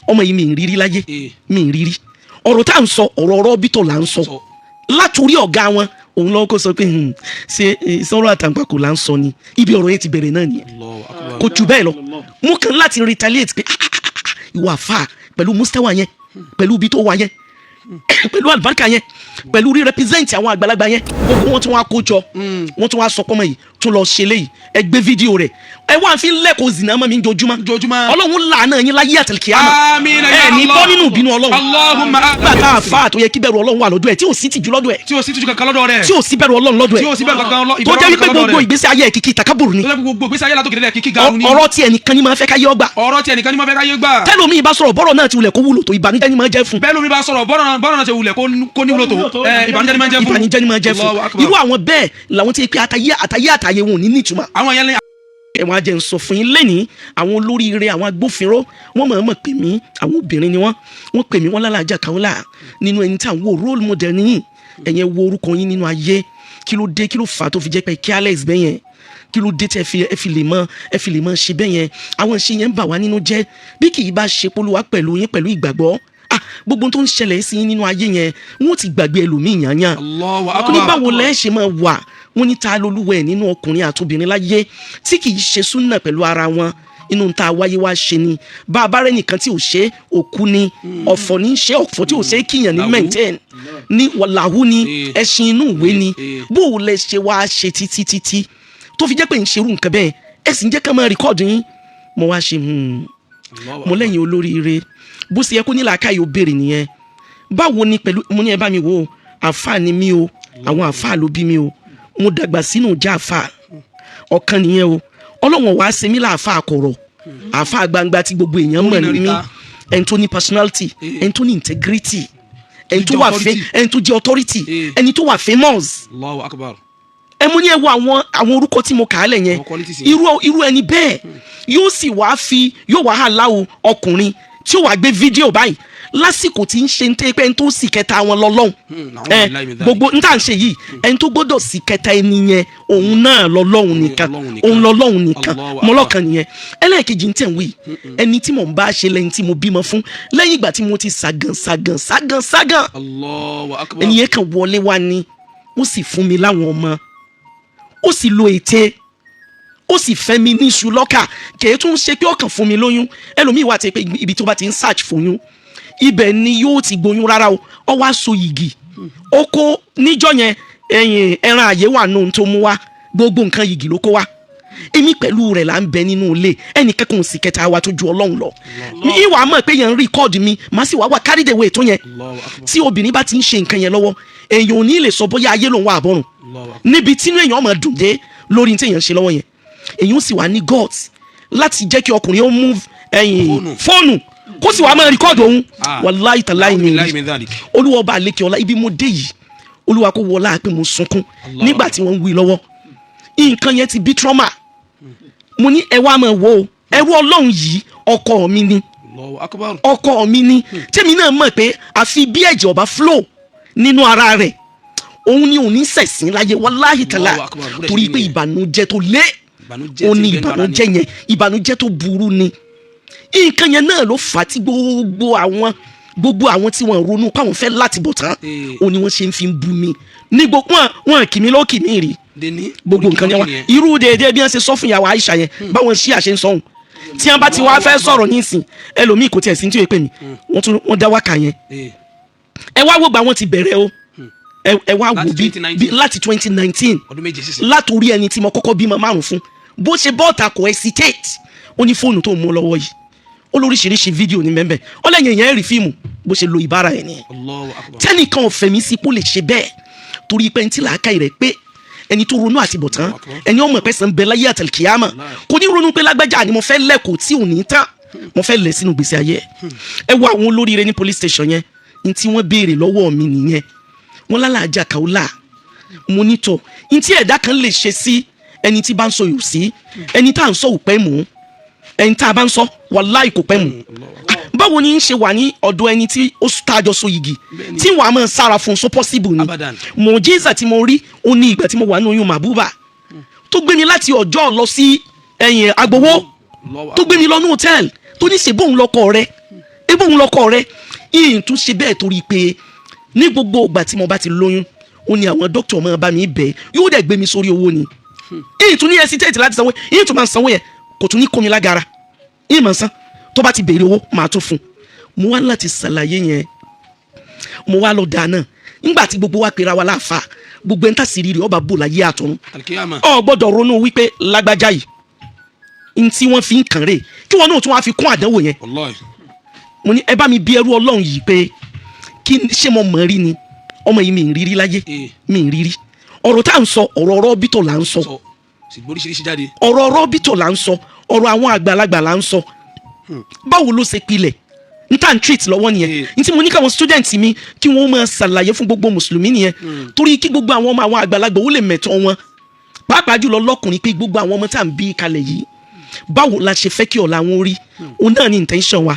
ọmọ yìí mi ń rírí láyé mi ń rírí ọ̀rọ̀ tá à ń sọ ọ̀rọ̀ bítọ̀ là ń sọ látòrí ọ̀gá wọn òun lọ́wọ́ kó sọ pé ṣe sọ̀rọ̀ àtàǹpàkò là ń sọ ni ibi ọ̀rọ̀ yẹn ti bẹ̀rẹ̀ náà nìyẹn kò jù bẹ́ẹ̀ lọ mú kan láti retaliate pé ìwà fà pẹ̀lú mustawa yẹn pẹ̀lú ibi tó wà yẹn pẹ̀lú àlùbáríkà yẹn pẹ̀lú rí represent àwọn àgbàlagbà yẹn gbogbo wọn tún wá kó jọ wọn tún wá sọ pọ́nmọ́ yìí tún lọ ṣe léyìí ẹ gbé fídíò rẹ̀ ẹ wá fi lẹ́kọ̀ọ́ zìnnà mọ́ mi jojúmọ́ ọlọ́run làánà yín láyé àtàlùkìyámà ẹ ní bọ́ nínú ìbínú ọlọ́run gbàtà àfa tó yẹ kí bẹ̀rù ọlọ́run wà lọ́dọ̀ ẹ̀ tí ò sí tìjú lọ́dọ̀ ẹ̀ tí ò sí bẹ̀rù ọlọ́run lọ́dọ̀ ẹ̀ tó jẹ́ wípé gbogbo ìgbésí ayé kìkì takaburu ni ọ̀rọ̀ tí ẹnìkan ní máa fẹ́ káyé ọgbà tẹ́lómi ìbá sọ̀rọ̀ bọ́rọ̀ náà ti wulẹ̀ kó wúlò tó ìbànújẹ́ ni máa jẹ́ fún bẹ́ẹ̀ lómi bá sọ̀rọ̀ bọ́rọ̀ náà ti wulẹ̀ kó ní wúlò tó ìbànújẹ́ ni máa jẹ́ fún irú àwọn bẹ́ẹ̀ làwọn ti pé àtàyé wọn ò ní nítumọ̀ àwọn yẹn ẹ̀wọ̀n ajẹ́ ń sọ fún yín lẹ́ni àwọn olóríire àwọn agbófinró wọ́n mọ̀ pè mí àwọn obìnrin ni wọ́n pè mí wọ́n lálàájá Kaola nínú ẹni tí à ń wo role model nìyí ẹ̀yẹn wo orúkọ yín nínú ayé kí ló dé kí ló fà á tó fi jẹ́ pé careless bẹ́ẹ̀ yẹn kí ló dé tí ẹ fi lè mọ ṣe bẹ́ẹ̀ yẹn àwọn ìṣe yẹn ń bà wá nínú jẹ́ bí kì í bá ṣe polówá pẹ̀lú yín pẹ̀lú ìgbàgbọ́ gbogbo tó ń ṣẹlẹ̀ sí yín nínú ayé yẹn wọ́n ti gbàgbé ẹlòmíì yányán ní báwo lẹ́ ṣe máa wà wọ́n ní ta lolúwẹ̀ nínú ọkùnrin àtobìnrin láyé tí kì í ṣe súnà pẹ̀lú ara wọn inú ta wáyé wá ṣe ni bá a bá rẹ nìkan tí ò ṣe òkú ni ọ̀fọ̀ ní ṣe ọ̀fọ̀ tí ò ṣe kíyàn ní maintain ní wàláhù ni ẹṣin inú ìwé ni bó o lẹ ṣe wá ṣe títí tó fi jẹ́ pé ń ṣerú nǹkan bẹ́ẹ̀ ẹ sì ń jẹ́ ká máa rìkọ́ọ̀dù yín mo wá ṣe mo lẹ́yìn olóríire bó ṣe yẹ kó nílà káyọ̀ béèrè nìyẹn báwo ni pẹ̀lú mo ní ẹ bá mi wò àfáà ni mí o àwọn àfáà ló bí mi o mo dàgbà sínú ìjà àfáà ọ̀kan nìyẹn o ọlọ́wọ̀n wàá ṣe mí láàfáà kọ̀rọ̀ àfáà gbangba tí gbogbo èèyàn mọ̀ ní mí ẹni tó ní personality ẹni tó ní integrity ẹni tó wà ẹni tó jẹ́ authority ẹni tó wà famous ẹ mú ní ẹ wo àwọn orúkọ tí mo kà á lẹ̀ yẹn irú ẹni bẹ́ẹ̀ yóò wá hàláwò ọkùnrin tí ó wàá gbé fídíò báyìí lásìkò tí ń ṣe ń tẹ́ pé ẹni tó sì kẹta wọn lọ́lọ́hùn gbogbo ń tà ń ṣe yìí ẹni tó gbọ́dọ̀ sì kẹta ẹni yẹn òun náà lọ́lọ́hùn nìkan òun lọ́lọ́hùn nìkan mọ́lọ́kan nìyẹn ẹlẹ́ẹ̀kejì ń tẹ̀ ń wí ẹni tí mò ń bá ṣe lẹ́yìn tí mo bímọ fún lẹ́yìn ìgbà tí mo ti ságàn ẹni yẹn kan wọlé wá ní ó sì fún mi láwọn ọmọ ó sì lo ète ó sì fẹ́ mi ní iṣu lọ́kà kèé tún ṣe pé ọkàn fún mi lóyún ẹlòmíì wà tí pé ibi tó bá ti ń search fún yún ibẹ̀ ni yóò ti gboyún rárá o ọ wá so yìgì ó kó níjọ́ yẹn ẹran àyè wà nù tó mú wá gbogbo nǹkan yìgì ló kó wá èmi pẹ̀lú rẹ̀ là ń bẹ nínú ilé ẹnì kẹ́kọ̀ọ́ sì kẹta wa tó ju Ọlọ́run lọ ìwà mọ̀ pé yẹn ń rìkọ́ọ̀dù mi màá sì wá carry the way tó yẹn tí obìnrin bá ti ń ṣe nǹkan yẹn lọ́wọ́ èèyàn ò ní lè sọ bóyá ayé lòun wà àbọ̀rùn níbi tínú èèyàn máa dùn dé lórí tí èèyàn ṣe lọ́wọ́ yẹn èyí ó sì wà ní gods láti jẹ́ kí ọkùnrin ó move fóònù kó sì wàá máa rìkọ́ọ̀dù òun wàláì tàláì ní rí olúwa ọba àlékè ọlá ibi mo dé yìí olúwa kó wọlá pé mo sunkún nígbà tí wọ́n ń wí lọ́wọ́ nǹkan yẹn ti bí trauma mo ní ẹ wá máa wò ó ẹrú Ọlọ́run yìí ọkọ mi ni tèmi náà mọ̀ pé àfi bí ẹ̀jẹ̀ ọba flow nínú ara rẹ̀ òun ni òun ní sẹ̀sìn láyé wàláì tàláì torí pé ìbànújẹ́ tó lé ó ní ìbànújẹ́ tó burú ni nǹkan yẹn náà ló fà á tí gbogbo àwọn tí wọ́n ronú káwọn fẹ́ láti bọ̀ tán ó ní wọ́n ṣe ń fi bú mi ní gbogbo wọn kì mí ló kì mí rí gbogbo nǹkan yẹn wá irú déédéé bí wọ́n ṣe sọ fún ìyàwó Aisha yẹn báwọn ṣí àṣẹ ń sọ̀hún tí wọ́n bá ti wá fẹ́ sọ̀rọ̀ nísìn ẹlòmíì kò tiẹ̀ sí tí ó pè mí wọ́n dá wákà yẹn ẹ wá wọ́gbà wọn ti bẹ̀rẹ̀ o ẹ wá wò bí láti 2019 látòrí ẹni tí mo kọ́kọ́ bímọ 5 fún bó ṣe bọ́ọ̀tà kò hesitate ó ní fóònù tó ń mú lọ́wọ́ yìí ó lóríṣiríṣi fídíò ní mẹ́mbẹ́ ó lẹ́yìn èèyàn rí fíìmù bó ṣe lo ìbára ẹ̀ nìyẹn tẹ́nìkan ọ̀fẹ́ mi sí kó lè ṣe bẹ́ẹ̀ torí pé ntí làákàyè rẹ̀ pé ẹni tó ronú àti bọ̀tán ẹni ọmọ ẹ̀pẹ́sẹ̀ ń bẹ láyé àtàlùkìyàmà kò ní ronú pé lágbájá ni mo fẹ́ lẹ́kọ̀ọ́ tí ò ní tán mo fẹ́ lẹ̀ sínú gbèsè ayé ẹ wo àwọn olóríire ní police station yẹn ní tí wọ́n béèrè lọ́wọ́ mi nìyẹn wọ́n lálàájá Kaola monitor ní tí ẹ̀dá kan lè ṣe sí ẹni tí bá ń sọ yòó sí ẹni tá à ń sọ òpẹ́ mú ẹni tá a bá ń sọ wàláì kò pẹ́ mú báwo ni ń ṣe wà ní ọ̀dọ̀ ẹni tí ó tájọ so yìgì tí wàá máa sára fún so possible ni mọ̀jísà tí mo rí ó ní ìgbà tí mo wà ní oyún màbúbà tó gbé mi láti ọjọ́ lọ sí ẹ̀yìn agbowó tó gbé mi lọ ní hòtẹ́ẹ̀lì tó ní ṣe bóun lọkọ rẹ ebó bóun lọkọ rẹ yìí tún ṣe bẹ́ẹ̀ torí pé ní gbogbo ìgbà tí mo bá ti lóyún ó ní àwọn dókítà máa bá mi bẹ̀ yóò dẹ̀ gbé mi sórí owó ni yìí tún ní hesitate láti sanwó yìí tún máa sanwó yẹn kò tún ní kó mi lágara yìí máa san tó bá ti béèrè owó máa tún fún mo wá láti ṣàlàyé yẹn mo wá lọ dáná nígbà tí gbogbo wa pera wa láàfà gbogbo ẹni tàṣírí rẹ̀ ọba bò láyé àtọ̀run ọ gbọ́dọ̀ ronú wípé lágbájá yìí n tí wọ́n fi ń kàn rè kí wọn náà tún wá fi kún àdánwò yẹn mo ní ẹ bá mi bí ẹrú Ọlọ́run yìí pé kí ṣé mo mọ̀ rí ni ọmọ yìí mi ń rírí láyé mi ń rírí ọ̀rọ̀ tá à ń sọ ọ̀rọ̀ rọ́bìtò là ń sọ ọ̀rọ̀ rọ́bìtò là ń sọ ọ̀rọ̀ àwọn àgbàlagbà là ń sọ báwo ló ṣe pilẹ̀ n tá n treat lọ́wọ́ nìyẹn n tí mo ní káwọn student mi kí wọ́n máa ṣàlàyé fún gbogbo mùsùlùmí nìyẹn torí kí gbogbo àwọn ọmọ àwọn àgbàlagbà ó lè mẹ̀tọ́ wọn pàápàá jùlọ lọ́kùnrin pé gbogbo àwọn ọmọ tá à ń bí kalẹ̀ yìí báwo la ṣe fẹ́ kí ọ̀la wọn rí òun náà ní intention wa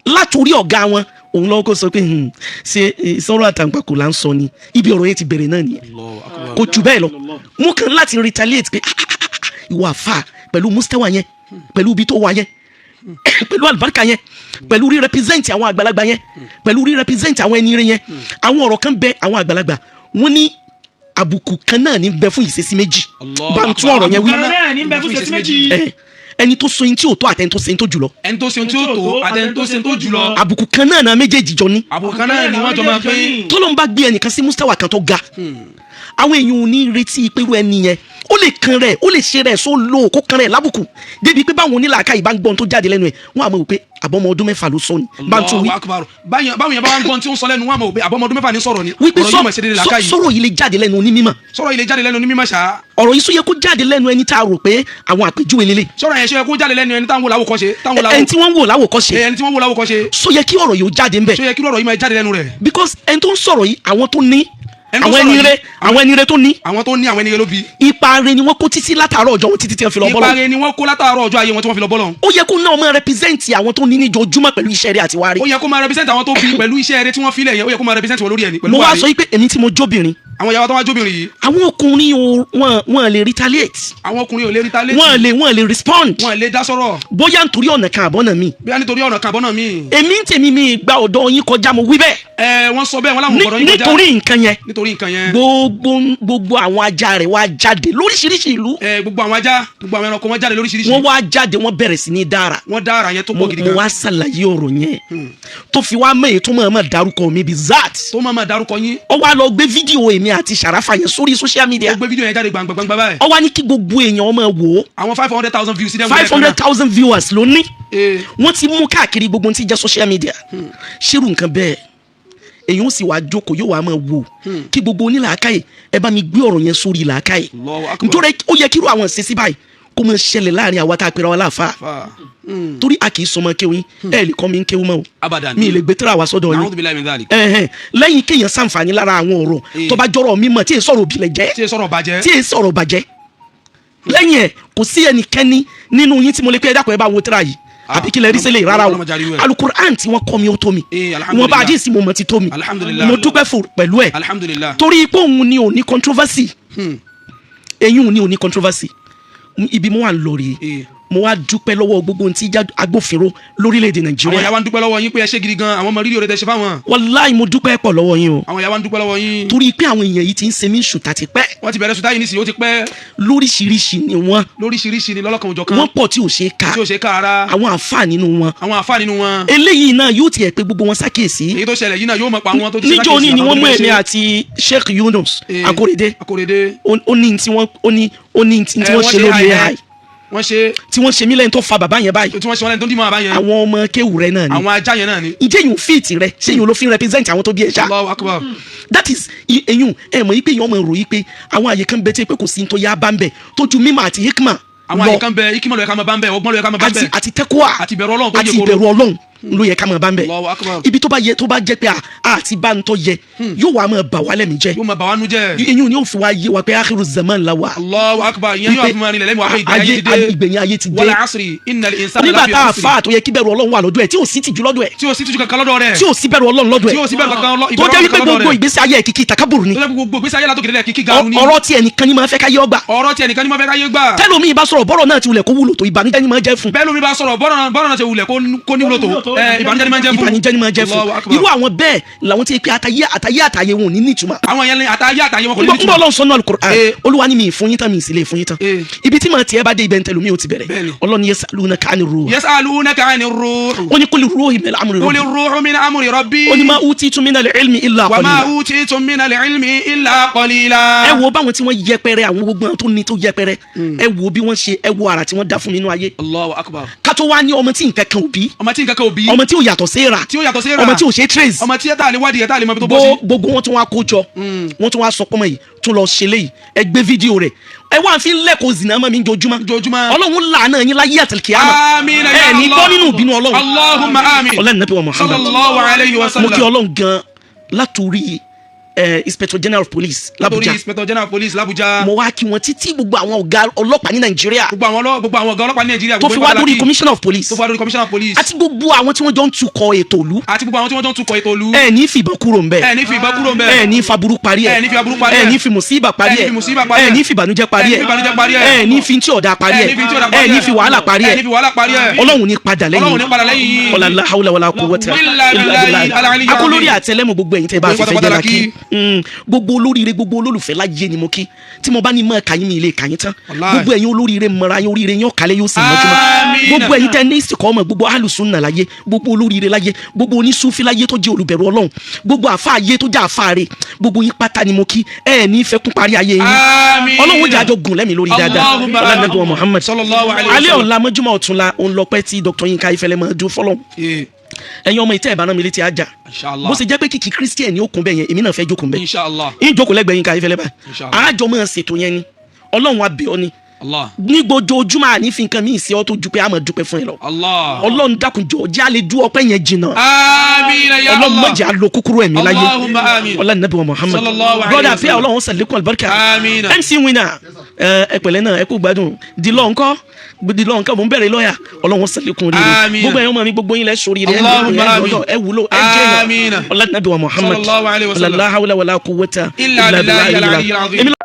látòrí ọ̀gá wọn òun lọ́wọ́ kó sọ pé ṣe sọ̀rọ̀ àtàǹpàkò là ń sọ ni ibi ọ̀rọ̀ yẹn ti bẹ̀rẹ̀ náà nìyẹn kò jù bẹ́ẹ̀ lọ mo kàn láti retaliate pé ìwà àfà pẹ̀lú mustawa yẹn pẹ̀lú ibi tó wà yẹn pẹ̀lú àlùbáríkà yẹn pẹ̀lú rí represent àwọn àgbàlagbà yẹn pẹ̀lú rí represent àwọn ẹni rẹ̀ yẹn àwọn ọ̀rọ̀ kan bẹ àwọn àgbàlagbà wọ́n ní àbùkù kan náà ní bẹ fún ìṣesí méjì bá ń tún ọ̀rọ̀ yẹn wí ẹni tó so yín tí ò tó àtẹni tó se yín tó jùlọ. ẹni tó se yín tí ò tó àtẹni tó se yín tó jùlọ. àbùkù kan náà méjèèjì jọ ní. àbùkù kan náà ni wọ́n jọ máa pín. tọ́lọ́mù bá gbé ẹnìkan sí mustawa kan tó ga àwọn èèyàn ò ní retí pẹ̀lú ẹni yẹn ó lè kan rẹ̀ ó lè ṣe rẹ̀ só lò kó kan rẹ̀ lábùkù débi pé báwọn onílàákà yìí bá ń gbọ́n tó jáde lẹ́nu ẹ̀ wọ́n àmọ́ wò pé àbọ̀mọ ọdún mẹ́fà ló sọ ni bá ń tún wí. báwọn yẹn bá wá ń gbọ́n tí ó ń sọ lẹ́nu wọn àmọ́ wò pé àbọ̀mọ ọdún mẹ́fà ní sọ̀rọ̀ ni. wípé sọ̀rọ̀ yìí lè jáde lẹ́nu onímọ̀. sọ̀rọ̀ yìí lè jáde lẹ́nu onímọ̀ ṣá. ọ̀rọ̀ yìí sọ yẹ kó jáde lẹ́nu ẹni tá a rò pé àwọn àpèjúwe lélẹ̀. sọ̀rọ̀ yẹn sọ yẹ kó jáde lẹ́nu ẹni táwọn wò láwòkọ́ṣe. ẹni tí wọ́n wò láwòkọ́ṣe. ẹni tí wọ́n wò láwòkọ́ṣe. sọ yẹ kí ọ̀rọ̀ yìí ó jáde ńbẹ̀. sọ yẹ kí ọ̀rọ̀ yìí máa jáde lẹ́nu rẹ̀. because ẹni tó ń sọ̀rọ̀ yìí àwọn tó ní àwọn ẹni rẹ tó ní. àwọn ẹni rẹ ló bí. ipa rẹ ni wọ́n kó títí látàárọ̀ ọjọ́ wọn títí tí wọ́n fi lọ bọ́lọ̀. ipa rẹ ni wọ́n kó látàárọ̀ ọjọ́ ayé wọn tí wọ́n fi lọ bọ́lọ̀. ó yẹ kó náà máa represent àwọn tó ní níjojúmọ́ pẹ̀lú iṣẹ́ rẹ àti wárí. ó yẹ kó máa represent àwọn tó bí pẹ̀lú iṣẹ́ rẹ tí wọ́n filẹ̀ yẹn ó yẹ kó máa represent wọn lórí ẹni pẹ̀lú wárí. mo wá sọ pé èmi tí mo jóbìnrin. àwọn ìyàwó tó wá jóbìnrin yìí. àwọn ọkùnrin wọn lè retaliate. àwọn ọkùnrin ò lè retaliate. wọn lè respond. wọn lè dá sọ̀rọ̀. bóyá nítorí ọ̀nà kan àbọ̀nà mi. bóyá nítorí ọ̀nà kan àbọ̀nà mi. èmi ń tèmi mi gba ọ̀dọ̀ yín kọjá mo wí bẹ́ẹ̀. wọ́n sọ bẹ́ẹ̀ wọ́n láwọn ọ̀dọ̀ yín kọjá. nítorí nǹkan yẹn. gbogbo àwọn ajá rẹ̀ wá jáde lóríṣiríṣi ìlú. gbogbo àwọn ẹranko wọn jáde lóríṣiríṣi. wọ́n wá jáde wọ́n bẹ̀rẹ̀ sí ní dára. wọ́n dára yẹn tó pọ̀ gidi gan. mo wá ṣàlàyé ọ̀rọ̀ yẹn tó fi wá mẹ́yìn tó máa dárúkọ mi bíi zat. tó máa dárúkọ yín. ó wá lọ gbé fídíò èmi àti Sàràfà yẹn sórí social media. ó gbé fídíò yẹn jáde gbangba báyìí. ó wá ní kí gbogbo èèyàn máa wò ó. àwọn 500,000 views. 500,000 viewers ló ní. wọ́n ti mú káàkiri gbogbo tí jẹ́ social media. ṣerú nǹkan bẹ́ẹ̀ èyàn ó sì wá jókòó yóò wá máa wò kí gbogbo onílàákàyè ẹ bá mi gbé ọ̀rọ̀ yẹn sórí làákàyè nítorí ó yẹ kírú àwọn ìṣesí báyìí kó máa ṣẹlẹ̀ láàrin àwa tá a pera wa láàfà torí a kì í sọmọ kéwìn ẹ lè kọ́ mi ń kéwìn mọ́ o mi lè gbé tíra wa sọ́dọ̀ yín lẹ́yìn kéèyàn sàǹfààní lára àwọn ọ̀rọ̀ tó bá jọrọ̀ mímọ̀ tí èyí sọ̀rọ̀ òbílẹ̀ jẹ́ tí èyí sọ̀rọ̀ bàjẹ́ lẹ́yìn ẹ̀ kò sí ẹnikẹ́ni nínú yín tí mo lè pé ẹ dákun ẹ bá wo tíra yìí àbí kí lè rí sílẹ̀ rárá o alukur'an tí wọ́n kọ́ mi ó tó mi wọ́n bá àdìsí mo mọ̀ ti tó mi mo dúpẹ́ fún pẹ̀lú ẹ̀ torí pé òun ni ò ní controversy èyí òun ni ò ní controversy ibi mo wà ń lọ rèé mo wá dúpẹ́ lọ́wọ́ gbogbo tí agbófinró lórílẹ̀‐èdè Nàìjíríà. àwọn ìyá wa ń dúpẹ́ lọ́wọ́ yín pé ẹ ṣe gidi gan àwọn ọmọ rírì oore tẹ́ ṣe fáwọn. wàláì mo dúpẹ́ pọ̀ lọ́wọ́ yín o. àwọn ìyá wa ń dúpẹ́ lọ́wọ́ yín. torí pé àwọn èèyàn yìí ti ń ṣe mí ṣùtà ti pẹ́. wọ́n ti bẹ̀rẹ̀ ṣùtà yìí nísìnyí ó ti pẹ́. lóríṣiríṣi ni wọ́n. lóríṣiríṣi ni lọ́lọ́kan òjọ̀ kan. wọ́n pọ̀ tí ò ṣe é ká. tí ò ṣe é ká ara. àwọn àǹfà nínú wọn. àwọn àǹfà nínú wọn. eléyìí náà yóò tiẹ̀ pé gbogbo wọn sákèsí. èyí tó ṣẹlẹ̀ yìí náà yóò mọ̀ pa àwọn tó ti níjọ́ ní ni wọ́n mú èmi àti Sheikh Yunus Akorede ó ní tí wọ́n ṣe lórí AI tí wọ́n ṣe mí lẹ́yìn tó fa bàbá yẹn báyìí. tí wọ́n ṣe wọn lẹ́yìn tó ń dì mọ́ bàbá yẹn. àwọn ọmọ kéwù rẹ náà ni. àwọn ajá yẹn náà ni. ìjẹ́ yìí ń fíìtì rẹ ṣé yìí ló fi ń represent àwọn tó bí ẹ ṣá. Allahu Akbar. that is eyín ẹ mọ̀ yí pé èèyàn ọmọ ròyìn pé àwọn àyè kan bẹ tí pé kò sí ní tó yá bá ń bẹ tójú mímọ̀ àti hikma. àwọn àyè kan bẹ ikimọ̀ ló yẹ ká máa bá ń bẹ ọgbọ́n ló yẹ ká máa bá ń bẹ. àti tẹ́kọ̀ọ́ àti ìbẹ̀rù Ọlọ́run tó yẹ kóró ló yẹ ká máa bá ń bẹ ibi tó bá jẹ́ pé àti bá ń tọ́ yẹ yóò wá máa bà wá lẹ́mìí jẹ́ yóò máa bà wá nú jẹ́ eyín ni yóò fi wá yé wa pé akhiru zaman la wa. Allahu Akbar ìyẹn yóò fi máa rinlẹ̀ lẹ́mìí wa pé ìgbẹ̀yìn ayé ti dé wal asri innal insana nígbà tá a fa àtò yẹ kí bẹ̀rù Ọlọ́run wà lọ́dọ̀ ẹ̀ tí ò sí tìjú lọ́dọ̀ ẹ̀ tí ò sí tìjú kankan lọ́dọ̀ rẹ̀ tí ò sí bẹ̀rù Ọlọ́run lọ́dọ̀ ẹ̀ tó jẹ́ wípé gbogbo ìgbésí ayé kìkì takaburu ni ọ̀rọ̀ tí ẹnìkan ní máa fẹ́ káyé ọgbà tẹ́lómi bá sọ̀rọ̀ bọ́rọ̀ náà ti wulẹ̀ kó wúlò tó ìbànújẹ́ ni máa jẹ́ fún. bẹ́ẹ̀ lómi bá sọ̀rọ̀ bọ́rọ̀ náà ti wulẹ̀ kó ní wúlò tó ìbànújẹ́ ni máa ń jẹ́ fún. ìbànújẹ́ ni máa ń jẹ́ fún. irú àwọn bẹ́ẹ̀ làwọn tí pé àtayé wọn ò ní nítumọ̀. àwọn yẹn àtayé wọn kò ní nítumọ̀. n bọ́ Ọlọ́run sọ náà Al-Qur'an Olúwa ni mi fún yín tán mi sì lè fún yín tán. ibi tí màá tiẹ̀ bá dé ibẹ̀ ntẹ̀lú mi ò ti bẹ̀rẹ̀. Ọlọ́run ni yas'alunaka 'anir ruh. yas'alunaka 'anir ruh. ó ní quli ruhu min amri rabbi. quli ruhu min amri rabbi. ó ní ma utitum minal ilmi illa qalila. wa ma utitum minal ilmi illa qalila. ẹ wo báwọn tí wọ́n yẹpẹrẹ àwọn gbogbo tó ní tó yẹpẹrẹ ẹ wo bí wọ́n ṣe ẹ wo ara tí wọ́n dá fún mi nínú ayé. Allahu akbar. ká tó wá ní ọmọ tí nǹkan kan ò bí. ọmọ tí nǹkan kan ò bí. ọmọ tí ò yàtọ̀ sí ra. ọmọ tí ò ṣe trace. ọmọ tí ẹ tà lè wádìí ẹ tà lè mọ ibi tó bọ́ sí. gbogbo wọn tún wá kó jọ wọn tún wá sọ pọ́nmọ́ yìí tún lọ ṣe léyìí ẹ gbé fídíò rẹ̀ ẹ wá fi lẹ́kọ̀ọ́ zina mọ́ mi jojúmọ́ Ọlọ́run làánà yín láyé àtìlkìyàmà ẹ ní gbọ́ nínú ìbínú Ọlọ́run. Allahumma amin. Ọlọ́run nàbí wa Muhammad sallallahu alayhi wa sallam. mo kí Ọlọ́run gan látòrí Inspector General of Police l'Abuja. Inspector General of Police l'Abuja. mo wá kí wọn títí gbogbo àwọn ọ̀gá ọlọ́pàá ní Nàìjíríà. gbogbo àwọn ọ̀gá ọlọ́pàá ní Nàìjíríà. tó fi wá lórí Commissioner of Police. tó fi wá lórí Commissioner of Police. àti gbogbo àwọn tí wọ́n jọ ń tukọ̀ ètò ìlú. ẹ ní fi ìbọn kúrò ńbẹ̀. ẹ ní faburú parí ẹ. ẹ ní fi mùsíbà parí ẹ. ẹ ní fi ìbànújẹ́ parí ẹ. ẹ ní fi tí ọ̀dà parí ẹ. ẹ ní fi wàhálà parí ẹ. Ọlọ́run ní padà lẹ́yìn. ọ̀làlá hawla wàlá quwwata illa billah. akólórí àtẹlẹ́mù gbogbo ẹ̀yin tẹ́ bá fẹ́ jẹ́ la kí. gbogbo olóríire gbogbo olólùfẹ́ láyé ni mo kí tí mo bá ní mọ́ kàyín mi ilé kàyín tán gbogbo ẹ̀yin olóríire mọ́ra yín oríire yín ọ̀kálẹ̀ yóò sì mọ́júmọ́ gbogbo ẹ̀yin tẹ́ ní ìsìnkọ́ ọmọ gbogbo alùsùnà láyé gbogbo olóríire láyé gbogbo onísúfí láyé tó jẹ́ olùbẹ̀rù Ọlọ́run gbogbo àfa ayé tó jẹ́ àfa rẹ̀ gbogbo yín pátá ni mo kí ẹ̀ ní fẹ́ kún parí ayé yín Ọlọ́run jẹ́ àjọ gùn lẹ́mìí lórí dáadáa ọlọ́dún wa Muhammad alẹ́ ọ̀la mọ́júmọ́ ọ̀túnla òun lọ pẹ́ tí Dr. Yinka Ayéfẹ́lẹ́ máa dún fọ́lọ́ ẹ̀yin ọmọ ìtẹ́ ìbáná mi létí ajá bó ṣe jẹ́ pé kìkì Christian ni ó kún bẹ́ẹ̀ yẹn èmi náà fẹ́ jókòó bẹ́ẹ̀ ń jókòó lẹ́gbẹ̀ẹ́ Yinka Ayéfẹ́lẹ́ báyìí àjọ máa ṣètò yẹn ni Ọlọ́run wa bẹ̀ ọ́ ni ní gbojoojúmọ́ àní fi nǹkan míì sí ọ tó ju pé a máa dúpẹ́ fún ẹ lọ Ọlọ́run dákunjọ jẹ́ àlè dú ọpẹ́ yẹn jìnnà Ọlọ́run má jẹ́ àlò kúkúrú ẹ̀mí láyé Ọlọ́run Nabi wa Muhammad brother àfẹ́ Ọlọ́run sàlékún àlùbáríkà MC Winner ẹ pẹ̀lẹ́ náà ẹ kú gbádùn dìlọ́ nǹkan mò ń bẹ̀rẹ̀ lọ́yà Ọlọ́run sàlékún rí gbogbo ẹ̀yọ́ mọ́ mi gbogbo yín lẹ́ sórí rẹ̀ ẹ wúlò ẹ jẹ́ yàn Ọlọ́run Nabi wa Muhammad la hawla wala quwwata illa billah.